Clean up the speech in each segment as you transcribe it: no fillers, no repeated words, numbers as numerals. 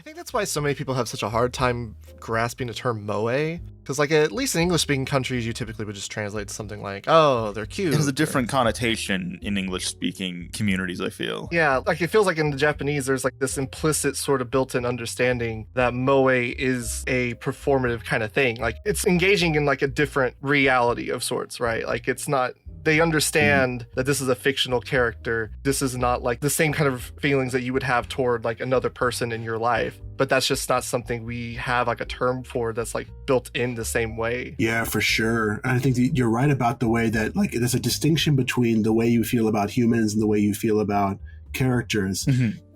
I think that's why so many people have such a hard time grasping the term moe, because like at least in English-speaking countries, you typically would just translate to something like, "Oh, they're cute." It has a different connotation in English-speaking communities, I feel. Yeah, like it feels like in the Japanese, there's like this implicit sort of built-in understanding that moe is a performative kind of thing. Like it's engaging in like a different reality of sorts, right? Like it's not. They understand that this is a fictional character. This is not like the same kind of feelings that you would have toward like another person in your life. But that's just not something we have like a term for that's like built in the same way. Yeah, for sure. And I think that you're right about the way that like there's a distinction between the way you feel about humans and the way you feel about characters.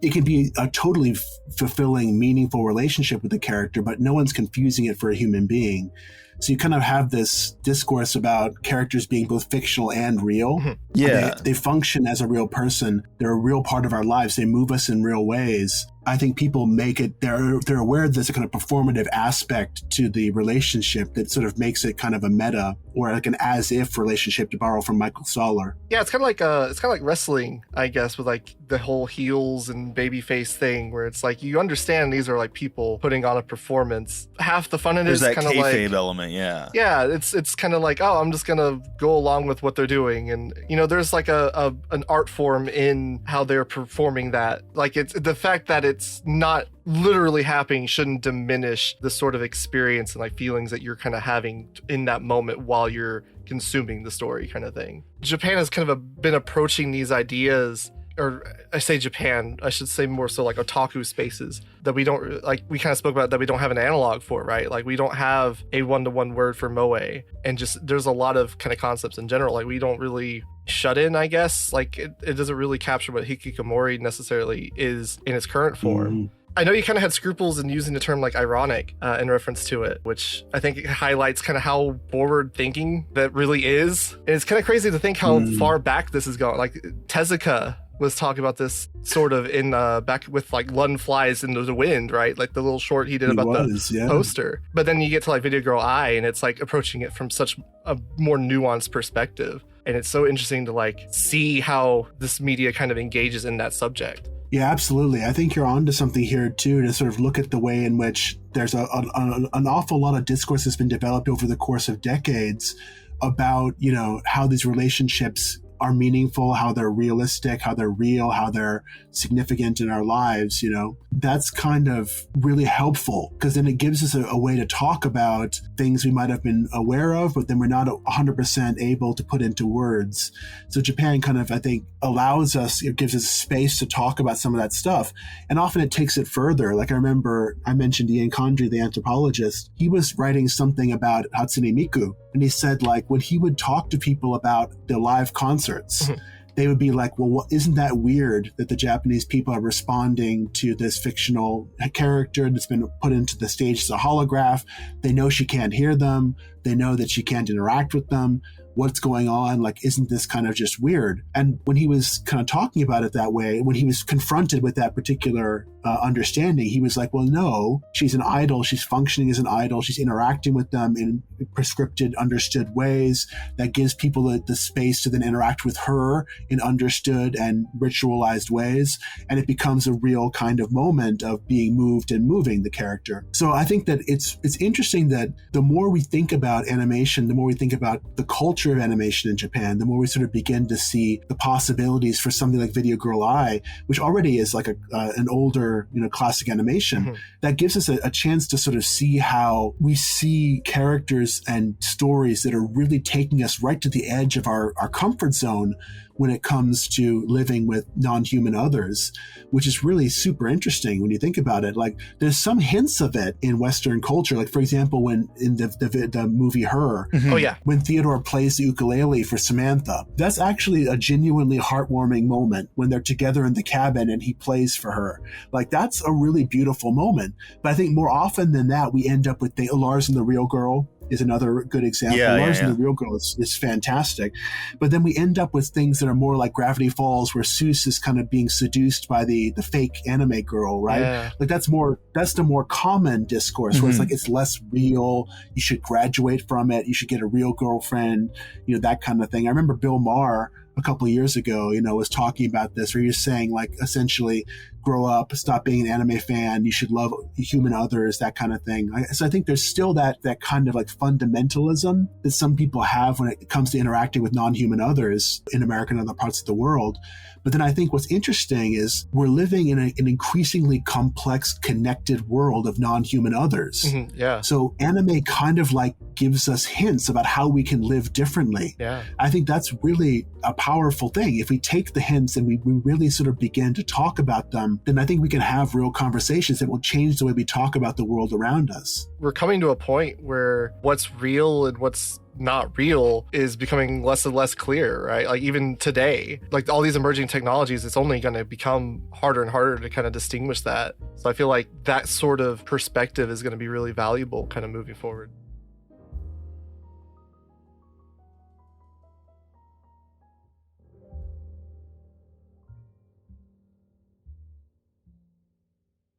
It can be a totally fulfilling, meaningful relationship with the character, but no one's confusing it for a human being. So you kind of have this discourse about characters being both fictional and real. Yeah. They function as a real person. They're a real part of our lives. They move us in real ways. I think people make it, they're aware there's a kind of performative aspect to the relationship that sort of makes it kind of a meta or like an as-if relationship, to borrow from Michael Soller. Yeah, it's kind of like wrestling, I guess, with like the whole heels and babyface thing, where it's like you understand these are like people putting on a performance. Half the fun in it is kind of like kayfabe element, yeah. Yeah, it's kind of like, oh, I'm just gonna go along with what they're doing, and you know, there's like an art form in how they're performing that. Like it's the fact that it's not literally happening shouldn't diminish the sort of experience and like feelings that you're kind of having in that moment while you're consuming the story, kind of thing. Japan has kind of been approaching these ideas, or I say Japan, I should say more so like otaku spaces that we don't, like we kind of spoke about, that we don't have an analog for, right? Like we don't have a one-to-one word for moe, and just there's a lot of kind of concepts in general. Like we don't really shut in, I guess. Like it doesn't really capture what hikikomori necessarily is in its current form. I know you kind of had scruples in using the term like ironic in reference to it, which I think highlights kind of how forward thinking that really is. And it's kind of crazy to think how far back this is going. Like Tezuka was talking about this sort of in back with like Lun Flies into the Wind, right? Like the little short he did about the poster. But then you get to like Video Girl Eye, and it's like approaching it from such a more nuanced perspective. And it's so interesting to like see how this media kind of engages in that subject. Yeah, absolutely. I think you're onto something here too, to sort of look at the way in which there's an awful lot of discourse that's been developed over the course of decades about, you know, how these relationships are meaningful, how they're realistic, how they're real, how they're significant in our lives. You know, that's kind of really helpful, because then it gives us a way to talk about things we might have been aware of, but then we're not 100% able to put into words. So Japan kind of, I think, allows us, it gives us space to talk about some of that stuff. And often it takes it further. Like I remember I mentioned Ian Condry, the anthropologist. He was writing something about Hatsune Miku. And he said, like, when he would talk to people about the live concerts, they would be like, well, isn't that weird that the Japanese people are responding to this fictional character that's been put into the stage as a holograph? They know she can't hear them. They know that she can't interact with them. What's going on? Like, isn't this kind of just weird? And when he was kind of talking about it that way, when he was confronted with that particular understanding, he was like, well, no, she's an idol. She's functioning as an idol. She's interacting with them in prescripted, understood ways that gives people the space to then interact with her in understood and ritualized ways. And it becomes a real kind of moment of being moved and moving the character. So I think that it's interesting that the more we think about animation, the more we think about the culture of animation in Japan, the more we sort of begin to see the possibilities for something like Video Girl Eye, which already is like an older, classic animation, that gives us a chance to sort of see how we see characters and stories that are really taking us right to the edge of our comfort zone when it comes to living with non-human others, which is really super interesting when you think about it. Like, there's some hints of it in Western culture. Like, for example, when in the movie Her, when Theodore plays the ukulele for Samantha, that's actually a genuinely heartwarming moment when they're together in the cabin and he plays for her. Like, that's a really beautiful moment. But I think more often than that, we end up with Lars and the Real Girl is another good example. Lars and the Real Girl is fantastic. But then we end up with things that are more like Gravity Falls, where Seuss is kind of being seduced by the fake anime girl, right? Yeah. Like that's the more common discourse, where it's like, it's less real. You should graduate from it. You should get a real girlfriend, that kind of thing. I remember Bill Maher a couple of years ago, was talking about this, where he was saying, like, essentially, grow up, stop being an anime fan, you should love human others, that kind of thing. So I think there's still that kind of like fundamentalism that some people have when it comes to interacting with non-human others in America and other parts of the world. But then I think what's interesting is we're living in an increasingly complex, connected world of non-human others. Mm-hmm, yeah. So anime kind of like gives us hints about how we can live differently. Yeah. I think that's really a powerful thing. If we take the hints and we really sort of begin to talk about them, then I think we can have real conversations that will change the way we talk about the world around us. We're coming to a point where what's real and what's not real is becoming less and less clear, right? Like even today, like all these emerging technologies, it's only going to become harder and harder to kind of distinguish that. So I feel like that sort of perspective is going to be really valuable kind of moving forward.